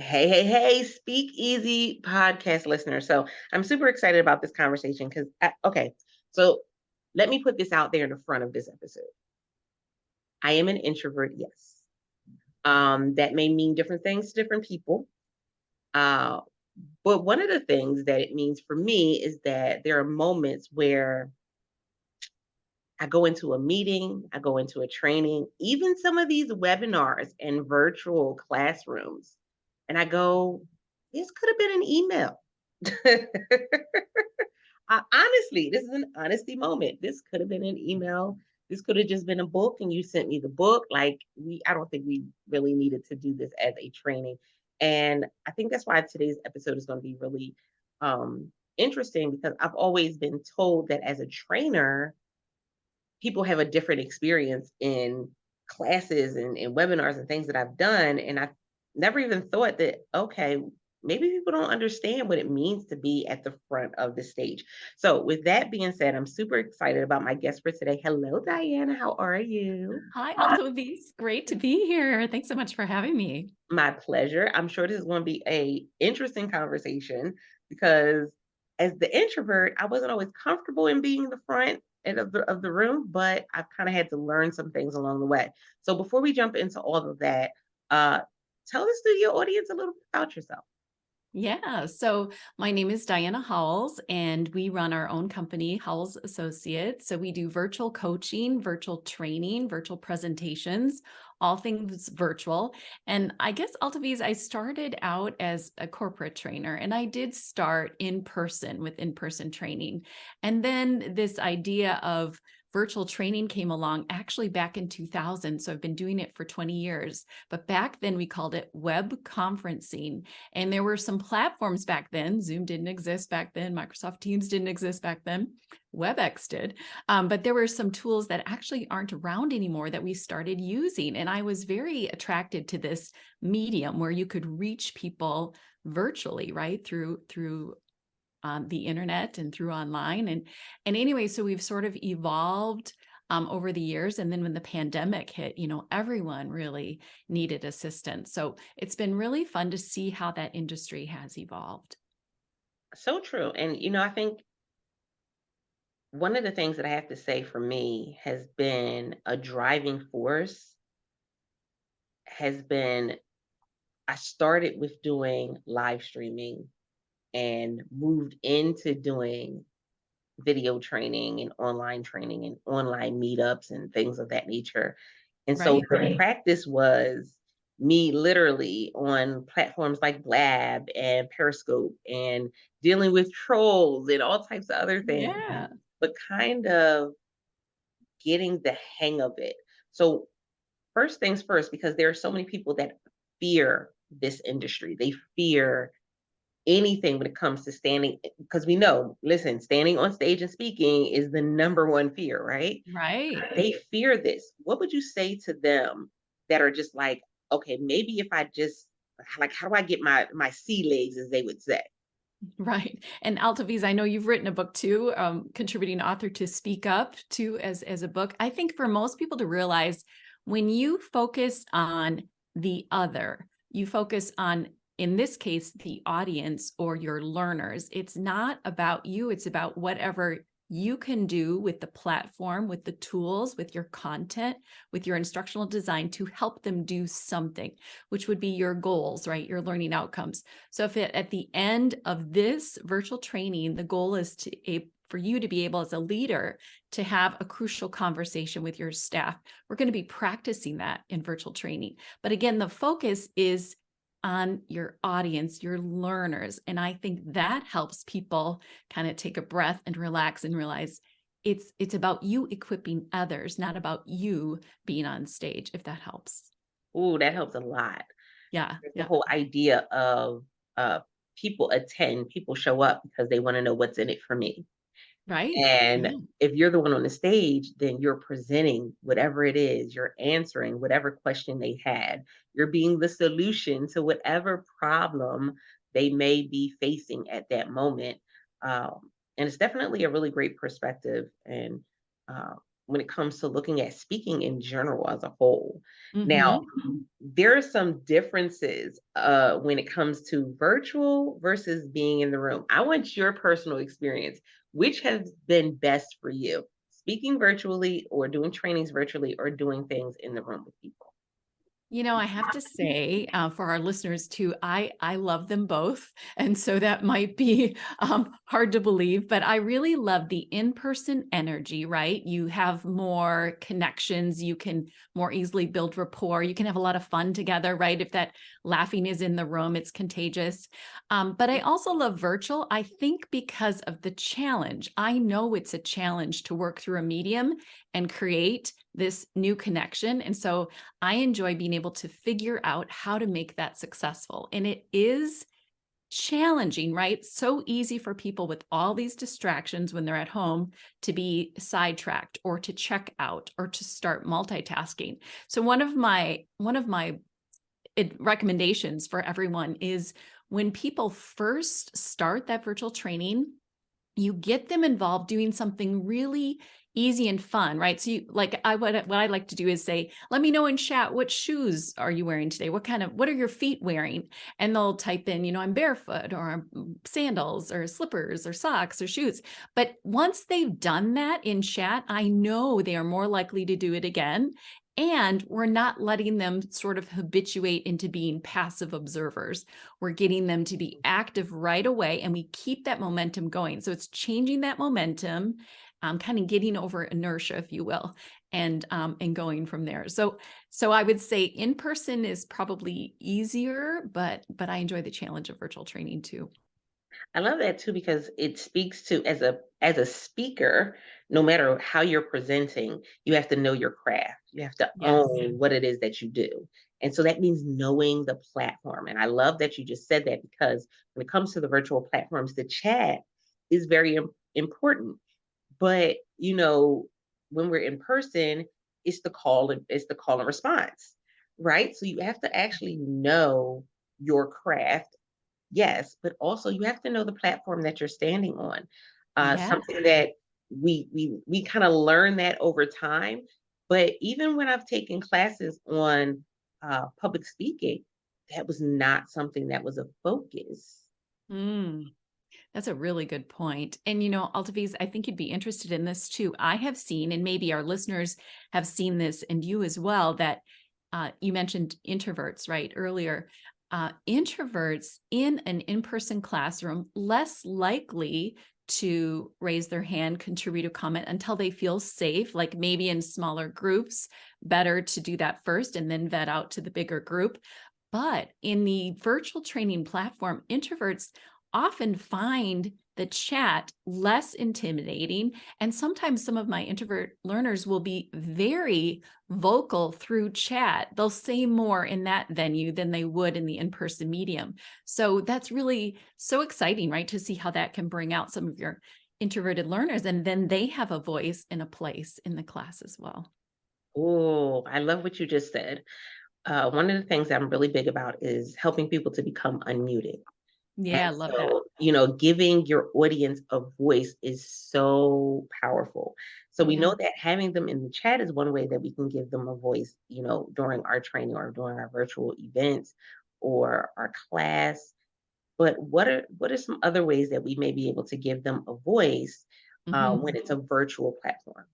Hey, Speak Easy podcast listener. So I'm super excited about this conversation because, okay, so let me put this out there in the front of this episode. I am an introvert, yes. That may mean different things to different people. Uh, but one of the things that it means for me is that there are moments where I go into a meeting, I go into a training, even some of these webinars and virtual classrooms, and I go, this could have been an email. Honestly, this is an honesty moment. This could have been an email. This could have just been a book, and you sent me the book. I don't think we really needed to do this as a training. And I think that's why today's episode is going to be really interesting because I've always been told that as a trainer, people have a different experience in classes and webinars and things that I've done. And I never even thought that, okay, maybe people don't understand what it means to be at the front of the stage. So, with that being said, I'm super excited about my guest for today. Hello, Diana. How are you? Hi, Altovise. Great to be here. Thanks so much for having me. My pleasure. I'm sure this is going to be a interesting conversation because as the introvert, I wasn't always comfortable in being in the front and of the room, but I've kind of had to learn some things along the way. So before we jump into all of that, uh, tell the studio audience a little bit about yourself. Yeah, so my name is Diana Howles, and we run our own company, Howles Associates. So we do virtual coaching, virtual training, virtual presentations, all things virtual. And I guess Altovise, I started out as a corporate trainer, and I did start in person with in-person training. And then this idea of virtual training came along actually back in 2000. So I've been doing it for 20 years. But back then we called it web conferencing. And there were some platforms back then. Zoom didn't exist back then. Microsoft Teams didn't exist back then. WebEx did. But there were some tools that actually aren't around anymore that we started using. And I was very attracted to this medium where you could reach people virtually, right? Through the internet and through online. And anyway, so we've sort of evolved over the years. And then when the pandemic hit, everyone really needed assistance. So it's been really fun to see how that industry has evolved. So true. And, I think one of the things that I have to say for me has been a driving force, has been I started with doing live streaming and moved into doing video training and online meetups and things of that nature. And so Right. the practice was me literally on platforms like Blab and Periscope and dealing with trolls and all types of other things, Yeah. but kind of getting the hang of it. So first things first, because there are so many people that fear this industry. They fear anything when it comes to standing, because we know, listen, standing on stage and speaking is the number one fear, right? Right. They fear this. What would you say to them that are just like, okay, maybe if I just like, how do I get my sea legs, as they would say? Right. And Altaviz, I know you've written a book too, contributing author to Speak Up too, as a book. I think for most people to realize when you focus on the other, you focus on, in this case, the audience or your learners. It's not about you, it's about whatever you can do with the platform, with the tools, with your content, with your instructional design to help them do something, which would be your goals, right? Your learning outcomes. So if at the end of this virtual training, the goal is for you to be able as a leader to have a crucial conversation with your staff, we're going to be practicing that in virtual training. But again, the focus is on your audience, your learners. And I think that helps people kind of take a breath and relax and realize it's about you equipping others, not about you being on stage, if that helps. Ooh, that helps a lot. Yeah. The Yeah. whole idea of people attend, people show up because they want to know what's in it for me. Right. And Yeah. if you're the one on the stage, then you're presenting whatever it is, you're answering whatever question they had, you're being the solution to whatever problem they may be facing at that moment. And it's definitely a really great perspective. And uh, when it comes to looking at speaking in general as a whole. Now, Mhm. there are some differences when it comes to virtual versus being in the room. I want your personal experience. Which has been best for you? Speaking virtually or doing trainings virtually or doing things in the room with people? I have to say, for our listeners too, I love them both, and so that might be hard to believe, but I really love the in-person energy. Right, you have more connections, you can more easily build rapport, you can have a lot of fun together. Right, if that laughing is in the room, it's contagious. But I also love virtual. I think because of the challenge. I know it's a challenge to work through a medium and create this new connection, and so I enjoy being able to figure out how to make that successful. And it is challenging, right? So easy for people with all these distractions when they're at home to be sidetracked or to check out or to start multitasking. So one of my recommendations for everyone is when people first start that virtual training, you get them involved doing something really easy and fun, right? So what I like to do is say, let me know in chat, what shoes are you wearing today? What are your feet wearing? And they'll type in, I'm barefoot or sandals or slippers or socks or shoes. But once they've done that in chat, I know they are more likely to do it again. And we're not letting them sort of habituate into being passive observers. We're getting them to be active right away, and we keep that momentum going. So it's changing that momentum, kind of getting over inertia, if you will, and going from there. So I would say in person is probably easier, but I enjoy the challenge of virtual training too. I love that too because it speaks to as a speaker, no matter how you're presenting, you have to know your craft. You have to Yes. own what it is that you do. And so that means knowing the platform. And I love that you just said that because when it comes to the virtual platforms, the chat is very important. But when we're in person, it's the call and response, right? So you have to actually know your craft. Yes, but also you have to know the platform that you're standing on. Yeah. Something that we kind of learn that over time. But even when I've taken classes on public speaking, that was not something that was a focus. Mm. That's a really good point. And Altaviz, I think you'd be interested in this too. I have seen, and maybe our listeners have seen this, and you as well, that you mentioned introverts, right, earlier. Introverts in an in-person classroom less likely to raise their hand, contribute a comment until they feel safe, like maybe in smaller groups, better to do that first and then vet out to the bigger group. But in the virtual training platform, introverts often find the chat less intimidating. And sometimes some of my introvert learners will be very vocal through chat. They'll say more in that venue than they would in the in-person medium. So that's really so exciting, right? To see how that can bring out some of your introverted learners. And then they have a voice and a place in the class as well. Oh, I love what you just said. One of the things I'm really big about is helping people to become unmuted. And Yeah, I love that. so, giving your audience a voice is so powerful. So we Yeah. know that having them in the chat is one way that we can give them a voice, during our training or during our virtual events or our class. But what are some other ways that we may be able to give them a voice Mhm. when it's a virtual platform?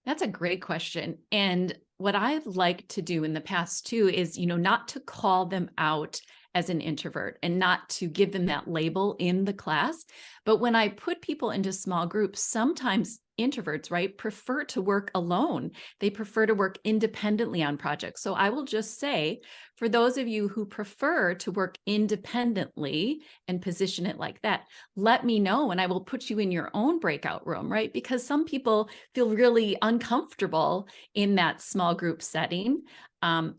That's a great question. And what I've liked to do in the past too is, not to call them out as an introvert and not to give them that label in the class. But when I put people into small groups, sometimes introverts, right, prefer to work alone. They prefer to work independently on projects. So I will just say, for those of you who prefer to work independently and position it like that, let me know and I will put you in your own breakout room, right? Because some people feel really uncomfortable in that small group setting,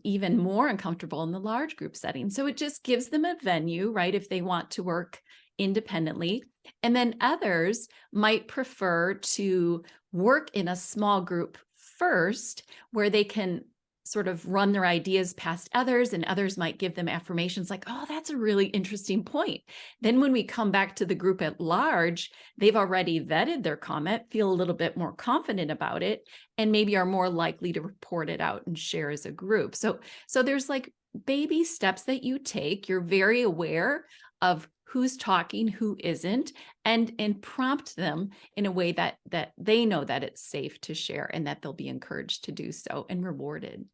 even more uncomfortable in the large group setting. So it just gives them a venue, right? If they want to work independently. And then others might prefer to work in a small group first, where they can sort of run their ideas past others, and others might give them affirmations like, oh, that's a really interesting point. Then when we come back to the group at large, they've already vetted their comment, feel a little bit more confident about it, and maybe are more likely to report it out and share as a group. So there's like baby steps that you take. You're very aware of who's talking, who isn't, and prompt them in a way that they know that it's safe to share and that they'll be encouraged to do so and rewarded.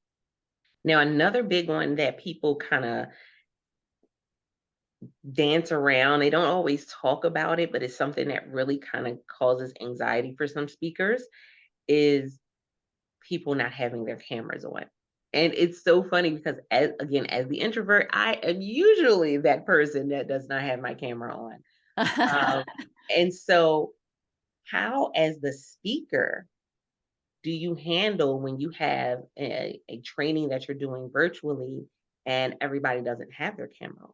Now, another big one that people kind of dance around, they don't always talk about it, but it's something that really kind of causes anxiety for some speakers, is people not having their cameras on. And it's so funny because, as the introvert, I am usually that person that does not have my camera on. Um, and so, how, as the speaker, do you handle when you have a training that you're doing virtually and everybody doesn't have their camera on?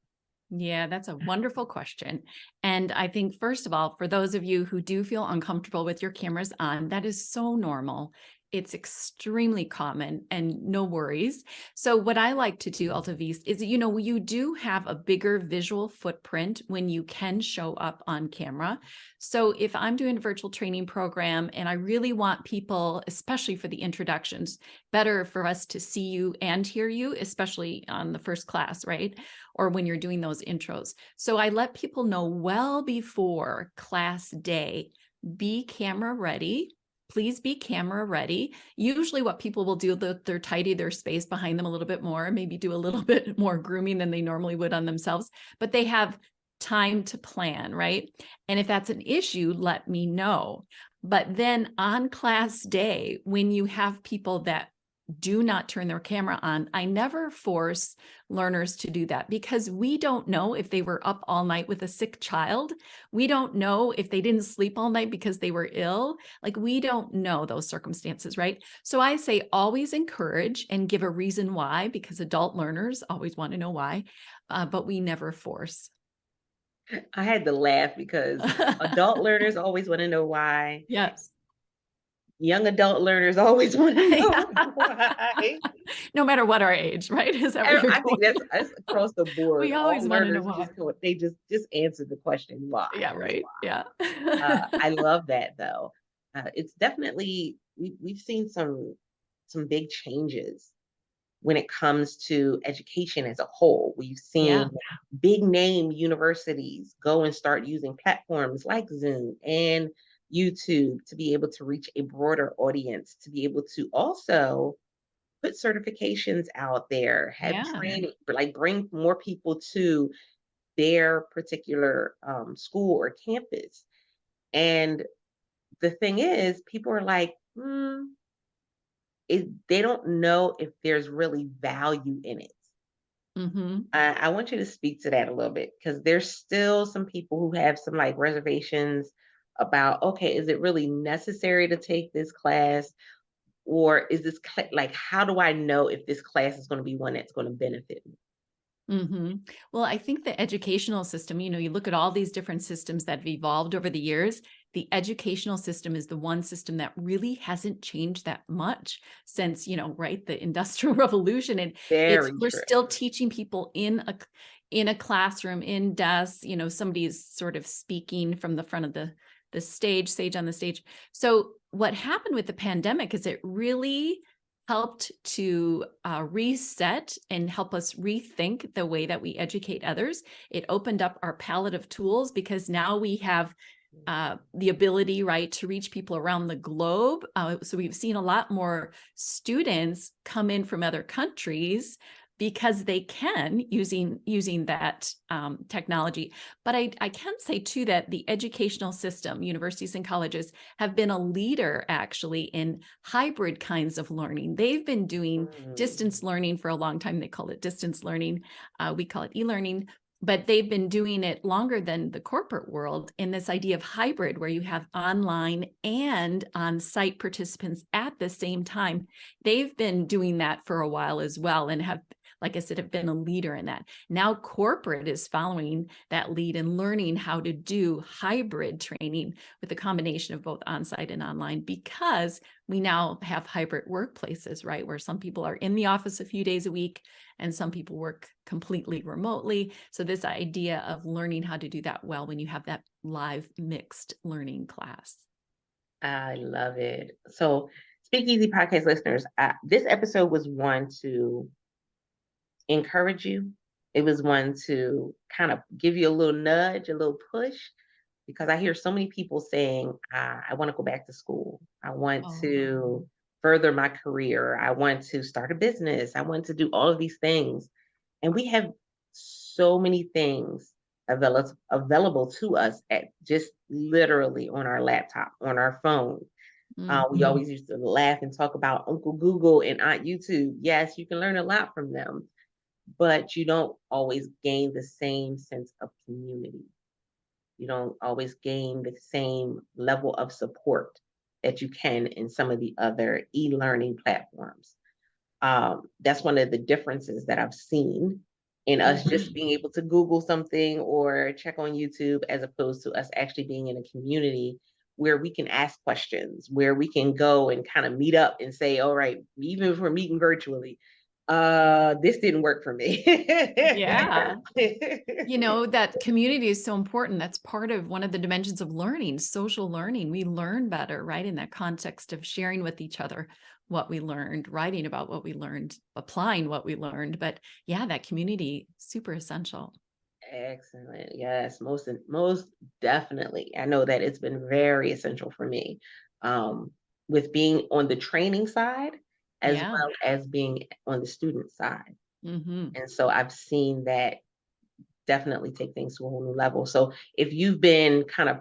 Yeah, that's a wonderful question. And I think, first of all, for those of you who do feel uncomfortable with your cameras on, that is so normal. It's extremely common and no worries. So, what I like to do, Altavis, is you do have a bigger visual footprint when you can show up on camera. So, if I'm doing a virtual training program and I really want people, especially for the introductions, better for us to see you and hear you, especially on the first class, right? Or when you're doing those intros. So I let people know well before class day, be camera ready. Please be camera ready. Usually what people will do, they're tidy their space behind them a little bit more, maybe do a little bit more grooming than they normally would on themselves, but they have time to plan, right? And if that's an issue, let me know. But then on class day, when you have people that do not turn their camera on, I never force learners to do that because we don't know if they were up all night with a sick child. We don't know if they didn't sleep all night because they were ill. Like, we don't know those circumstances, right? So I say always encourage and give a reason why, because adult learners always want to know why, but we never force. I had to laugh because adult learners always want to know why. Yes. Young adult learners always want to know why. No matter what our age, right? Is that where And you're I think going? that's across the board. We All always want to know learners why. they just answer the question why. Yeah, Just right. Yeah. I love that though. It's definitely we've seen some big changes when it comes to education as a whole. We've Yeah. seen big name universities go and start using platforms like Zoom and YouTube to be able to reach a broader audience, to be able to also put certifications out there, have Yeah. training, like bring more people to their particular school or campus. And the thing is, people are like, they don't know if there's really value in it. Hmm. I want you to speak to that a little bit because there's still some people who have some like reservations about, okay, is it really necessary to take this class? Or is this like, how do I know if this class is going to be one that's going to benefit me? Well, I think the educational system, you look at all these different systems that have evolved over the years. The educational system is the one system that really hasn't changed that much since, right, the Industrial Revolution. And Very we're true. still teaching people in a classroom, in desks, somebody's sort of speaking from the front of the sage on the stage. So what happened with the pandemic is it really helped to reset and help us rethink the way that we educate others. It opened up our palette of tools because now we have the ability, right, to reach people around the globe. So we've seen a lot more students come in from other countries because they can using that technology. But I can say too that the educational system, universities and colleges, have been a leader actually in hybrid kinds of learning. They've been doing Mm. distance learning for a long time. They call it distance learning. We call it e-learning. But they've been doing it longer than the corporate world in this idea of hybrid, where you have online and on-site participants at the same time. They've been doing that for a while as well and have like I said, have been a leader in that. Now corporate is following that lead and learning how to do hybrid training with a combination of both on-site and online, because we now have hybrid workplaces, right? Where some people are in the office a few days a week and some people work completely remotely. So this idea of learning how to do that well when you have that live mixed learning class. I love it. So, Speakeasy podcast listeners, this episode was one to encourage you. It was one to kind of give you a little nudge, a little push, because I hear so many people saying, I want to go back to school. I want Oh, to further my career. I want to start a business. I want to do all of these things. And we have so many things available to us at just literally on our laptop, on our phone. We mhm. always used to laugh and talk about Uncle Google and Aunt YouTube. Yes, you can learn a lot from them, but you don't always gain the same sense of community. You don't always gain the same level of support that you can in some of the other e-learning platforms. That's one of the differences that I've seen in us just Mhm. being able to Google something or check on YouTube, as opposed to us actually being in a community where we can ask questions, where we can go and kind of meet up and say, all right, even if we're meeting virtually, this didn't work for me. Yeah. You know, that community is so important. That's part of one of the dimensions of learning, social learning. We learn better, right? In that context of sharing with each other what we learned, writing about what we learned, applying what we learned. But yeah, that community, super essential. Excellent. Yes, most definitely. I know that it's been very essential for me, um, with being on the training side as Yeah. well as being on the student side. Hmm. And so I've seen that definitely take things to a whole new level. So if you've been kind of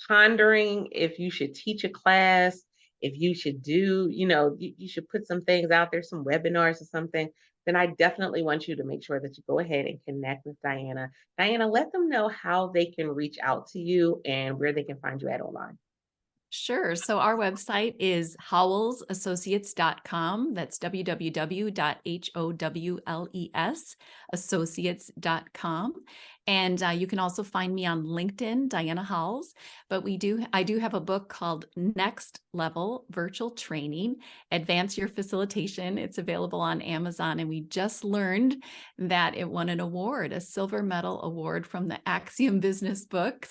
pondering if you should teach a class, if you should do, you should put some things out there, some webinars or something, then I definitely want you to make sure that you go ahead and connect with Diana. Diana, let them know how they can reach out to you and where they can find you at online. Sure. So our website is howlesassociates.com. That's www.howlesassociates.com. And you can also find me on LinkedIn, Diana Howles. But I do have a book called Next Level Virtual Training, Advance Your Facilitation. It's available on Amazon. And we just learned that it won an award, a silver medal award from the Axiom Business Book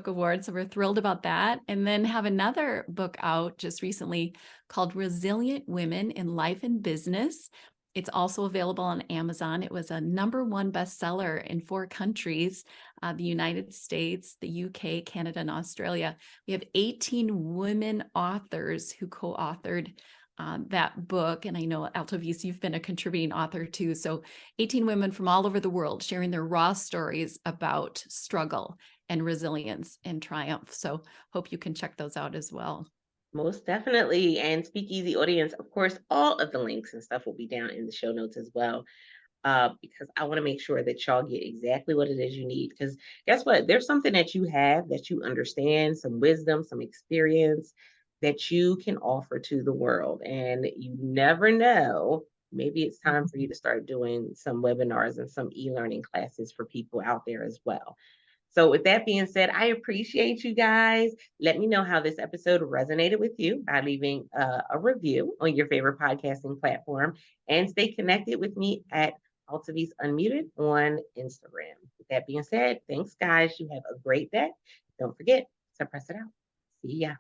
Award. So we're thrilled about that. And then have another book out just recently called Resilient Women in Life and Business. It's also available on Amazon. It was a #1 bestseller in 4 countries, the United States, the UK, Canada, and Australia. We have 18 women authors who co-authored that book. And I know, Altovis, you've been a contributing author too. So 18 women from all over the world sharing their raw stories about struggle and resilience and triumph. So hope you can check those out as well. Most definitely. And Speakeasy audience, of course, all of the links and stuff will be down in the show notes as well. Because I want to make sure that y'all get exactly what it is you need. Because guess what? There's something that you have that you understand, some wisdom, some experience that you can offer to the world. And you never know. Maybe it's time for you to start doing some webinars and some e-learning classes for people out there as well. So, with that being said, I appreciate you guys. Let me know how this episode resonated with you by leaving a review on your favorite podcasting platform, and stay connected with me at Altavis Unmuted on Instagram. With that being said, thanks, guys. You have a great day. Don't forget to press it out. See ya.